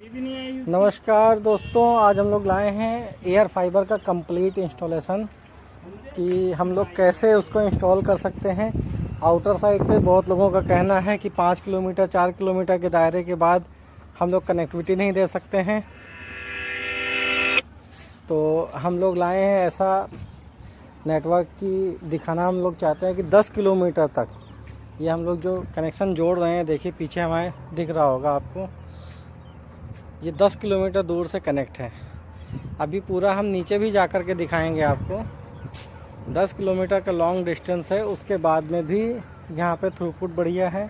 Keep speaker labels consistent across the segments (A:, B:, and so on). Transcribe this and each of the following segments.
A: नमस्कार दोस्तों, आज हम लोग लाए हैं एयर फाइबर का कंप्लीट इंस्टॉलेशन कि हम लोग कैसे उसको इंस्टॉल कर सकते हैं। आउटर साइड पे बहुत लोगों का कहना है कि 5 किलोमीटर 4 किलोमीटर के दायरे के बाद हम लोग कनेक्टिविटी नहीं दे सकते हैं, तो हम लोग लाए हैं ऐसा नेटवर्क की दिखाना। हम लोग चाहते हैं कि 10 किलोमीटर तक ये हम लोग जो कनेक्शन जोड़ रहे हैं, देखिए पीछे हमारे दिख रहा होगा आपको, ये 10 किलोमीटर दूर से कनेक्ट है। अभी पूरा हम नीचे भी जा कर के दिखाएंगे आपको। 10 किलोमीटर का लॉन्ग डिस्टेंस है, उसके बाद में भी यहाँ पे थ्रूपुट बढ़िया है।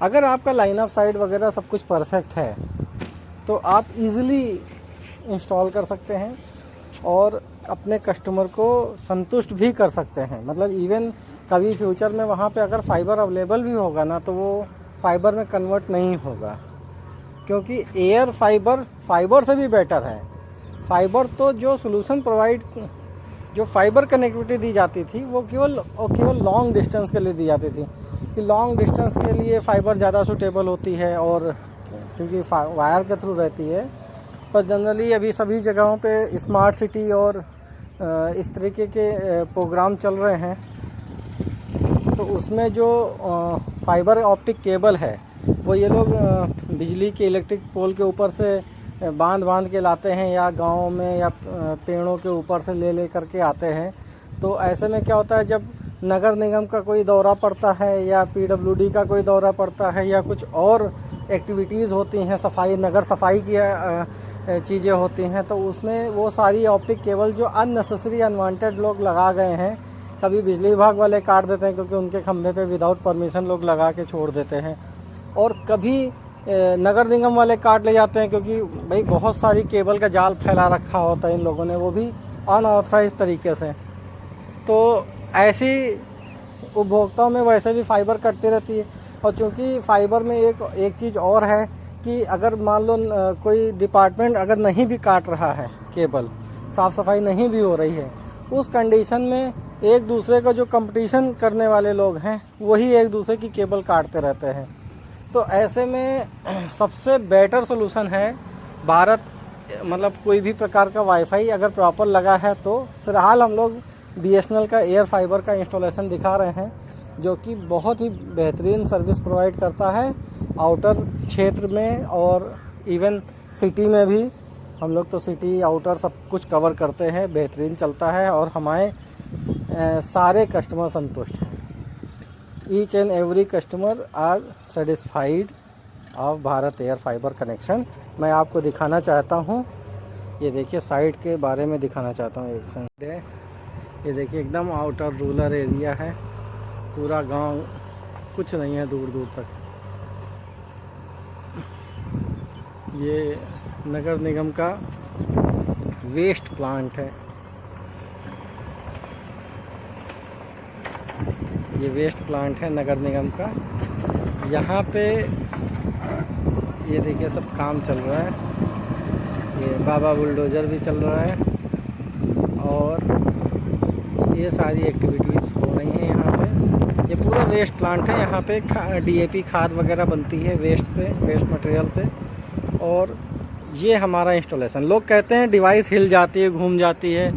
A: अगर आपका लाइन ऑफ साइट वगैरह सब कुछ परफेक्ट है तो आप इजीली इंस्टॉल कर सकते हैं और अपने कस्टमर को संतुष्ट भी कर सकते हैं। मतलब इवन कभी फ्यूचर में वहाँ पे अगर फाइबर अवेलेबल भी होगा ना, तो वो फाइबर में कन्वर्ट नहीं होगा, क्योंकि एयर फाइबर से भी बेटर है। फाइबर तो जो सोल्यूशन प्रोवाइड, जो फाइबर कनेक्टिविटी दी जाती थी वो केवल लॉन्ग डिस्टेंस के लिए दी जाती थी कि लॉन्ग डिस्टेंस के लिए फ़ाइबर ज़्यादा सूटेबल होती है, और क्योंकि वायर के थ्रू रहती है। पर जनरली अभी सभी जगहों पे स्मार्ट सिटी और इस तरीके के प्रोग्राम चल रहे हैं, तो उसमें जो फाइबर ऑप्टिक केबल है वो ये लोग बिजली के इलेक्ट्रिक पोल के ऊपर से बांध के लाते हैं, या गाँव में या पेड़ों के ऊपर से ले करके आते हैं। तो ऐसे में क्या होता है, जब नगर निगम का कोई दौरा पड़ता है या पीडब्ल्यूडी का कोई दौरा पड़ता है या कुछ और एक्टिविटीज़ होती हैं, सफाई, नगर सफाई की चीज़ें होती हैं, तो उसमें वो सारी ऑप्टिक केबल जो अननेसेसरी अनवांटेड लोग लगा गए हैं, कभी बिजली विभाग वाले काट देते हैं क्योंकि उनके खंभे पे विदाउट परमिशन लोग लगा के छोड़ देते हैं, और कभी नगर निगम वाले काट ले जाते हैं क्योंकि भाई बहुत सारी केबल का जाल फैला रखा होता है इन लोगों ने, वो भी अनऑथराइज तरीके से। तो ऐसी उपभोक्ताओं में वैसे भी फाइबर कटती रहती है। और चूँकि फाइबर में एक चीज़ और है कि अगर मान लो कोई डिपार्टमेंट अगर नहीं भी काट रहा है केबल, साफ़ सफाई नहीं भी हो रही है, उस कंडीशन में एक दूसरे का जो कंपटीशन करने वाले लोग हैं वही एक दूसरे की केबल काटते रहते हैं। तो ऐसे में सबसे बेटर सोल्यूशन है भारत, मतलब कोई भी प्रकार का वाईफाई अगर प्रॉपर लगा है तो फ़िलहाल हम लोग बीएसएनएल का एयर फाइबर का इंस्टॉलेशन दिखा रहे हैं, जो कि बहुत ही बेहतरीन सर्विस प्रोवाइड करता है आउटर क्षेत्र में, और इवन सिटी में भी। हम लोग तो सिटी आउटर सब कुछ कवर करते हैं, बेहतरीन चलता है और हमारे सारे कस्टमर संतुष्ट हैं। Each and every customer are satisfied of Bharat air fibre connection. मैं आपको दिखाना चाहता हूँ, ये देखिए साइट के बारे में दिखाना चाहता हूँ। एक साइड है, ये देखिए एकदम आउटर रूरल एरिया है, पूरा गांव, कुछ नहीं है दूर दूर तक। ये नगर निगम का वेस्ट प्लांट है, ये वेस्ट प्लांट है नगर निगम का। यहाँ पे ये देखिए सब काम चल रहा है, ये बाबा बुलडोज़र भी चल रहा है, और ये सारी एक्टिविटीज़ हो रही हैं यहाँ पे। ये पूरा वेस्ट प्लांट है, यहाँ पे डीएपी खाद वगैरह बनती है वेस्ट मटेरियल से। और ये हमारा इंस्टॉलेशन, लोग कहते हैं डिवाइस हिल जाती है, घूम जाती है,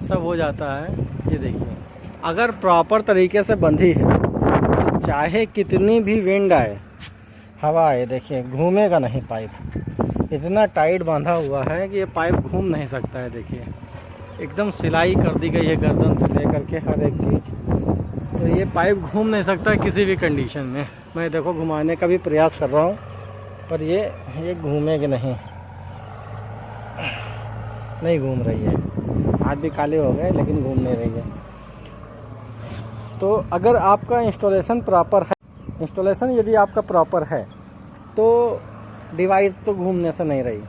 A: सब हो जाता है। ये देखिए अगर प्रॉपर तरीके से बंधी है तो चाहे कितनी भी विंड आए, हवा आए, देखिए घूमेगा नहीं पाइप। इतना टाइट बांधा हुआ है कि ये पाइप घूम नहीं सकता है। देखिए एकदम सिलाई कर दी गई है गर्दन से लेकर के हर एक चीज़, तो ये पाइप घूम नहीं सकता किसी भी कंडीशन में। मैं देखो घुमाने का भी प्रयास कर रहा हूँ, पर ये घूमेगी नहीं घूम रही है। हाथ भी काले हो गए लेकिन घूम नहीं रही है। तो अगर आपका इंस्टॉलेशन प्रॉपर है, इंस्टॉलेशन यदि आपका प्रॉपर है तो डिवाइस तो घूमने से नहीं रही,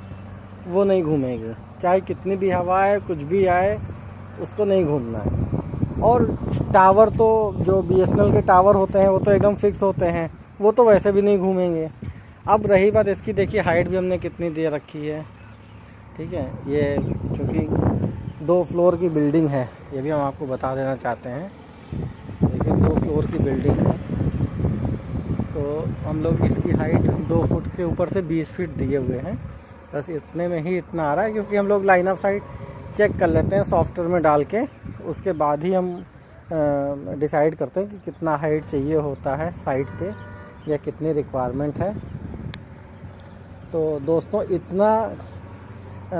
A: वो नहीं घूमेगी, चाहे कितनी भी हवा आए, कुछ भी आए, उसको नहीं घूमना है। और टावर तो जो बीएसएनएल के टावर होते हैं वो तो एकदम फिक्स होते हैं, वो तो वैसे भी नहीं घूमेंगे। अब रही बात इसकी, देखिए हाइट भी हमने कितनी दे रखी है, ठीक है। ये चूँकि 2 फ्लोर की बिल्डिंग है, ये भी हम आपको बता देना चाहते हैं। देखिए 2 फ्लोर की बिल्डिंग है, तो हम लोग इसकी हाइट 2 फुट के ऊपर से 20 फीट दिए हुए हैं। बस इतने में ही इतना आ रहा है, क्योंकि हम लोग लाइन ऑफ साइट चेक कर लेते हैं सॉफ्टवेयर में डाल के, उसके बाद ही हम डिसाइड करते हैं कि कितना हाइट चाहिए होता है साइट पे या कितनी रिक्वायरमेंट है। तो दोस्तों इतना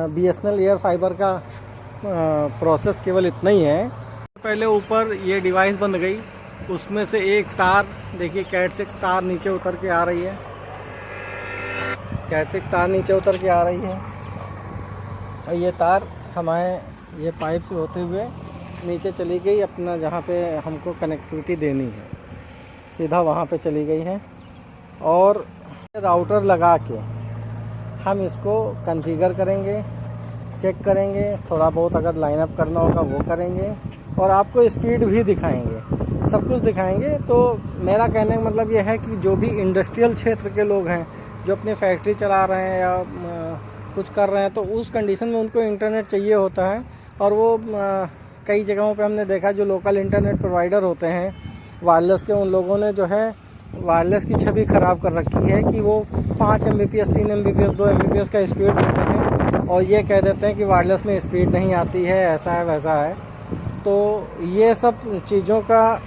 A: BSNL एयर फाइबर का प्रोसेस केवल इतना ही है। पहले ऊपर ये डिवाइस बन गई, उसमें से एक तार देखिए कैट 6 तार नीचे उतर के आ रही है, कैट 6 तार नीचे उतर के आ रही है, और ये तार हमारे ये पाइप से होते हुए नीचे चली गई अपना जहाँ पे हमको कनेक्टिविटी देनी है, सीधा वहाँ पे चली गई है। और राउटर लगा के हम इसको कॉन्फ़िगर करेंगे, चेक करेंगे, थोड़ा बहुत अगर लाइन अप करना होगा वो करेंगे, और आपको स्पीड भी दिखाएंगे, सब कुछ दिखाएंगे। तो मेरा कहने का मतलब ये है कि जो भी इंडस्ट्रियल क्षेत्र के लोग हैं, जो अपनी फैक्ट्री चला रहे हैं या कुछ कर रहे हैं, तो उस कंडीशन में उनको इंटरनेट चाहिए होता है। और वो कई जगहों पे हमने देखा जो लोकल इंटरनेट प्रोवाइडर होते हैं वायरलेस के, उन लोगों ने जो है वायरलेस की छवि ख़राब कर रखी है कि वो 5 Mbps 3 Mbps 2 Mbps का स्पीड देते हैं और ये कह देते हैं कि वायरलेस में स्पीड नहीं आती है, ऐसा है वैसा है। तो ये सब चीज़ों का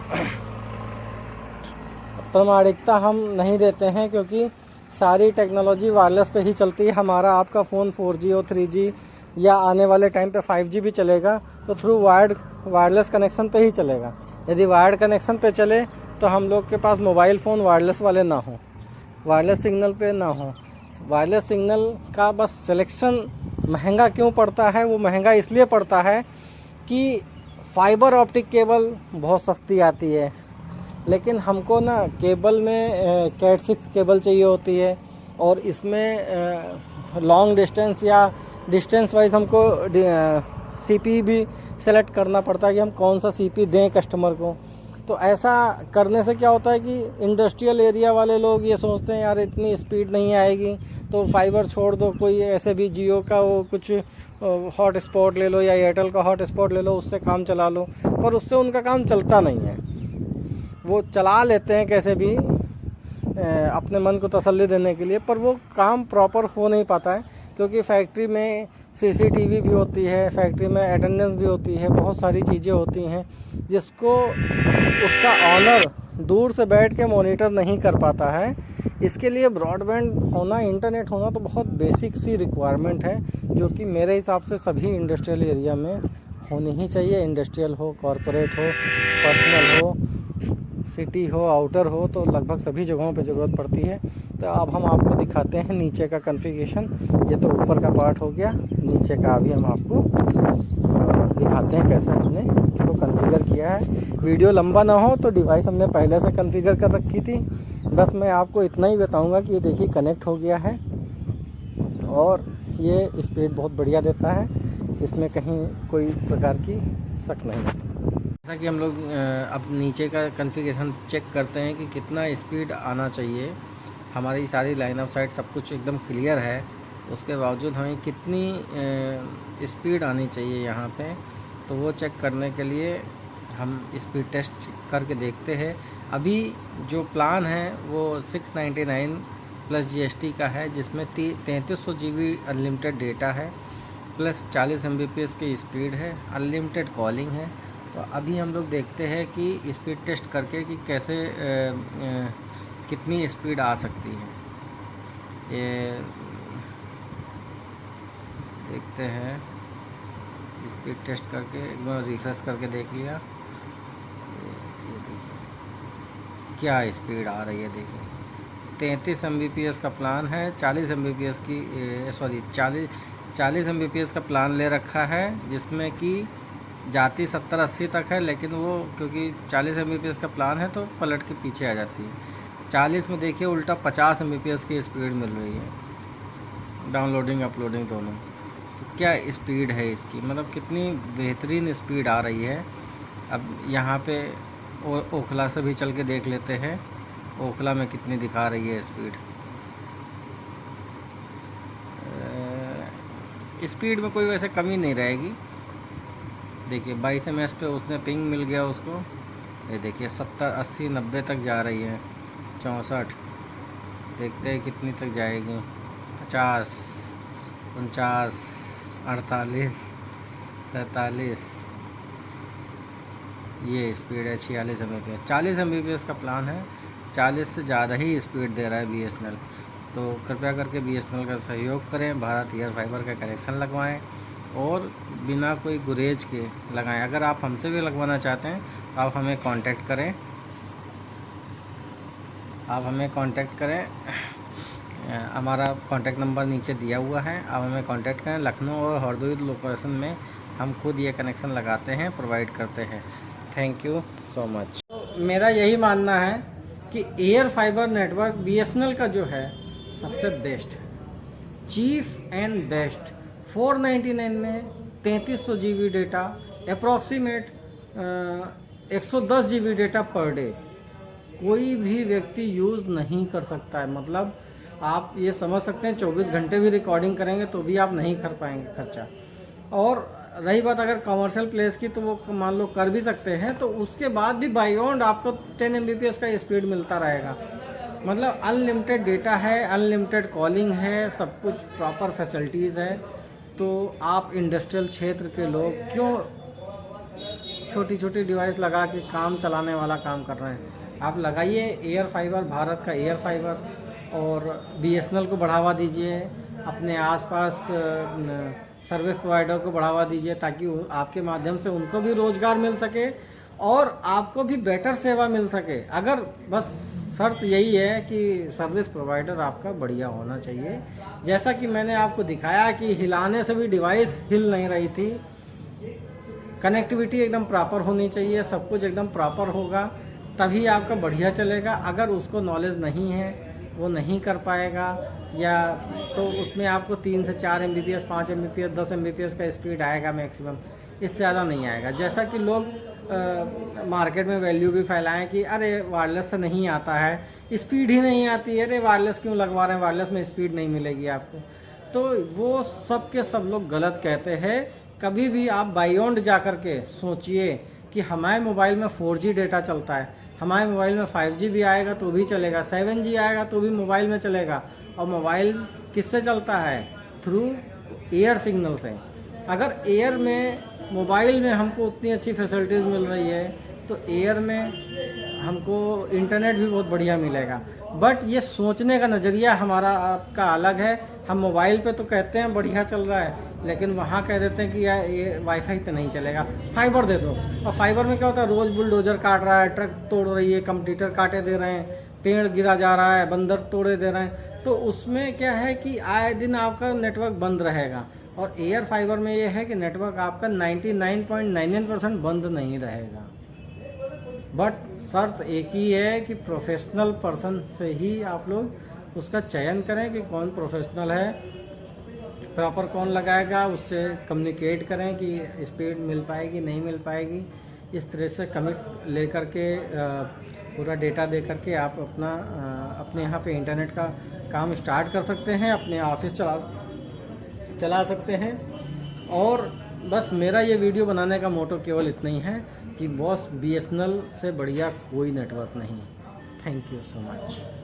A: प्रामाणिकता हम नहीं देते हैं, क्योंकि सारी टेक्नोलॉजी वायरलेस पे ही चलती है। हमारा आपका फ़ोन 4G हो 3G या आने वाले टाइम पे 5G भी चलेगा तो थ्रू वायरलेस कनेक्शन पे ही चलेगा। यदि वायर्ड कनेक्शन पे चले तो हम लोग के पास मोबाइल फ़ोन वायरलेस वाले ना हो, वायरलेस सिग्नल पे ना हो। वायरलेस सिग्नल का बस सिलेक्शन महंगा क्यों पड़ता है? वो महंगा इसलिए पड़ता है कि फाइबर ऑप्टिक केबल बहुत सस्ती आती है, लेकिन हमको ना केबल में कैट 6 केबल चाहिए होती है, और इसमें लॉन्ग डिस्टेंस या डिस्टेंस वाइज हमको CP भी सेलेक्ट करना पड़ता है कि हम कौन सा CP दें कस्टमर को। तो ऐसा करने से क्या होता है कि इंडस्ट्रियल एरिया वाले लोग ये सोचते हैं यार इतनी स्पीड नहीं आएगी तो फाइबर छोड़ दो, कोई ऐसे भी जियो का वो कुछ हॉट स्पॉट ले लो या एयरटेल का हॉट स्पॉट ले लो, उससे काम चला लो, पर उससे उनका काम चलता नहीं है। वो चला लेते हैं कैसे भी अपने मन को तसल्ली देने के लिए, पर वो काम प्रॉपर हो नहीं पाता है, क्योंकि फैक्ट्री में CCTV भी होती है, फैक्ट्री में अटेंडेंस भी होती है, बहुत सारी चीज़ें होती हैं जिसको उसका ऑनर दूर से बैठ के मॉनिटर नहीं कर पाता है। इसके लिए ब्रॉडबैंड होना, इंटरनेट होना तो बहुत बेसिक सी रिक्वायरमेंट है, जो कि मेरे हिसाब से सभी इंडस्ट्रियल एरिया में होनी ही चाहिए। इंडस्ट्रियल हो, कॉरपोरेट हो, पर्सनल हो, सिटी हो, आउटर हो, तो लगभग सभी जगहों पे ज़रूरत पड़ती है। तो अब हम आपको दिखाते हैं नीचे का कॉन्फ़िगरेशन। ये तो ऊपर का पार्ट हो गया, नीचे का अभी हम आपको दिखाते हैं कैसे हमने इसको कॉन्फ़िगर किया है। वीडियो लंबा ना हो तो डिवाइस हमने पहले से कॉन्फ़िगर कर रखी थी, बस मैं आपको इतना ही बताऊंगा कि ये देखिए कनेक्ट हो गया है और ये स्पीड बहुत बढ़िया देता है, इसमें कहीं कोई प्रकार की शक नहीं है। जैसा कि हम लोग अब नीचे का कॉन्फ़िगरेशन चेक करते हैं कि कितना स्पीड आना चाहिए। हमारी सारी लाइन ऑफ साइट सब कुछ एकदम क्लियर है, उसके बावजूद हमें कितनी स्पीड आनी चाहिए यहाँ पे, तो वो चेक करने के लिए हम स्पीड टेस्ट करके देखते हैं। अभी जो प्लान है वो 699 प्लस GST का है, जिसमें 3300 GB अनलिमिटेड डेटा है, प्लस 40 Mbps की स्पीड है, अनलिमिटेड कॉलिंग है। तो अभी हम लोग देखते हैं कि स्पीड टेस्ट करके कि कैसे कितनी स्पीड आ सकती है, ये देखते हैं। स्पीड टेस्ट करके एक बार रिसर्च करके देख लिया, ये देखिए क्या स्पीड आ रही है। देखिए 33 Mbps का प्लान है, 40 Mbps की 40 Mbps का प्लान ले रखा है, जिसमें कि जाती 70-80 तक है, लेकिन वो क्योंकि 40 Mbps का प्लान है तो पलट के पीछे आ जाती है। 40 में देखिए उल्टा 50 Mbps की स्पीड मिल रही है, डाउनलोडिंग अपलोडिंग दोनों। तो क्या स्पीड है इसकी, मतलब कितनी बेहतरीन स्पीड आ रही है। अब यहाँ पे ओखला से भी चल के देख लेते हैं, ओखला में कितनी दिखा रही है स्पीड। स्पीड में कोई वैसे कमी नहीं रहेगी। देखिए 22 ms पे उसने पिंग मिल गया उसको, ये देखिए 70 80 90 तक जा रही है, 64, देखते हैं कितनी तक जाएगी, 50, 49, 48, 47, ये स्पीड है 46 Mbps। 40 Mbps का प्लान है, 40 से ज़्यादा ही स्पीड दे रहा है BSNL। तो कृपया करके BSNL का सहयोग करें, भारत एयर फाइबर का कनेक्शन लगवाएं और बिना कोई गुरेज के लगाएं। अगर आप हमसे भी लगवाना चाहते हैं तो आप हमें कांटेक्ट करें, हमारा कांटेक्ट नंबर नीचे दिया हुआ है, आप हमें कांटेक्ट करें। लखनऊ और हरदोई लोकेशन में हम खुद ये कनेक्शन लगाते हैं, प्रोवाइड करते हैं। Thank you so much. मेरा यही मानना है कि एयर फाइबर नेटवर्क BSNL का जो है सबसे बेस्ट, चीफ एंड बेस्ट। 499 में 3300 GB data, approximate 110 GB data per day कोई भी व्यक्ति यूज़ नहीं कर सकता है। मतलब आप ये समझ सकते हैं 24 घंटे भी रिकॉर्डिंग करेंगे तो भी आप नहीं कर पाएंगे खर्चा। और रही बात अगर कमर्शियल प्लेस की, तो वो मान लो कर भी सकते हैं, तो उसके बाद भी बायॉन्ड आपको 10 Mbps का स्पीड मिलता रहेगा। मतलब अनलिमिटेड डेटा है, अनलिमिटेड कॉलिंग है, सब कुछ प्रॉपर फैसिलिटीज़ है। तो आप इंडस्ट्रियल क्षेत्र के लोग क्यों छोटी छोटी डिवाइस लगा के काम चलाने वाला काम कर रहे हैं? आप लगाइए एयर फाइबर, भारत का एयर फाइबर, और BSNL को बढ़ावा दीजिए, अपने आसपास सर्विस प्रोवाइडर को बढ़ावा दीजिए, ताकि आपके माध्यम से उनको भी रोज़गार मिल सके और आपको भी बेटर सेवा मिल सके। अगर बस शर्त यही है कि सर्विस प्रोवाइडर आपका बढ़िया होना चाहिए। जैसा कि मैंने आपको दिखाया कि हिलाने से भी डिवाइस हिल नहीं रही थी, कनेक्टिविटी एकदम प्रॉपर होनी चाहिए, सब कुछ एकदम प्रॉपर होगा तभी आपका बढ़िया चलेगा। अगर उसको नॉलेज नहीं है, वो नहीं कर पाएगा, या तो उसमें आपको 3 से 4 Mbps, 5 Mbps, 10 Mbps का स्पीड आएगा मैक्सिमम, इससे ज़्यादा नहीं आएगा। जैसा कि लोग मार्केट में वैल्यू भी फैलाएं कि अरे वायरलेस से नहीं आता है, स्पीड ही नहीं आती है, अरे वायरलेस क्यों लगवा रहे हैं, वायरलेस में स्पीड नहीं मिलेगी आपको। तो वो सब के सब लोग गलत कहते हैं। कभी भी आप बायॉन्ड जा कर के सोचिए कि हमारे मोबाइल में 4G डेटा चलता है, हमारे मोबाइल में 5G भी आएगा तो भी चलेगा, 7G आएगा तो भी मोबाइल में चलेगा। और मोबाइल किससे चलता है? थ्रू एयर सिग्नल से। अगर एयर में, मोबाइल में हमको उतनी अच्छी फैसिलिटीज़ मिल रही है तो एयर में हमको इंटरनेट भी बहुत बढ़िया मिलेगा। बट ये सोचने का नज़रिया हमारा आपका अलग है। हम मोबाइल पे तो कहते हैं बढ़िया चल रहा है, लेकिन वहाँ कह देते हैं कि यार ये वाईफाई पे नहीं चलेगा, फाइबर दे दो। और फाइबर में क्या होता है, रोज़ बुलडोजर काट रहा है, ट्रक तोड़ रही है, कंप्यूटर काटे दे रहे हैं, पेड़ गिरा जा रहा है, बंदर तोड़े दे रहे हैं। तो उसमें क्या है कि आए दिन आपका नेटवर्क बंद रहेगा। और एयर फाइबर में ये है कि नेटवर्क आपका 99.99% बंद नहीं रहेगा। बट शर्त एक ही है कि प्रोफेशनल पर्सन से ही आप लोग उसका चयन करें कि कौन प्रोफेशनल है, प्रॉपर कौन लगाएगा, उससे कम्युनिकेट करें कि स्पीड मिल पाएगी नहीं मिल पाएगी। इस तरह से कमिट लेकर के पूरा डेटा दे करके आप अपने यहाँ पे इंटरनेट का काम स्टार्ट कर सकते हैं, अपने ऑफिस चला सकते हैं। और बस मेरा ये वीडियो बनाने का मोटो केवल इतना ही है कि बॉस BSNL से बढ़िया कोई नेटवर्क नहीं। Thank you so much.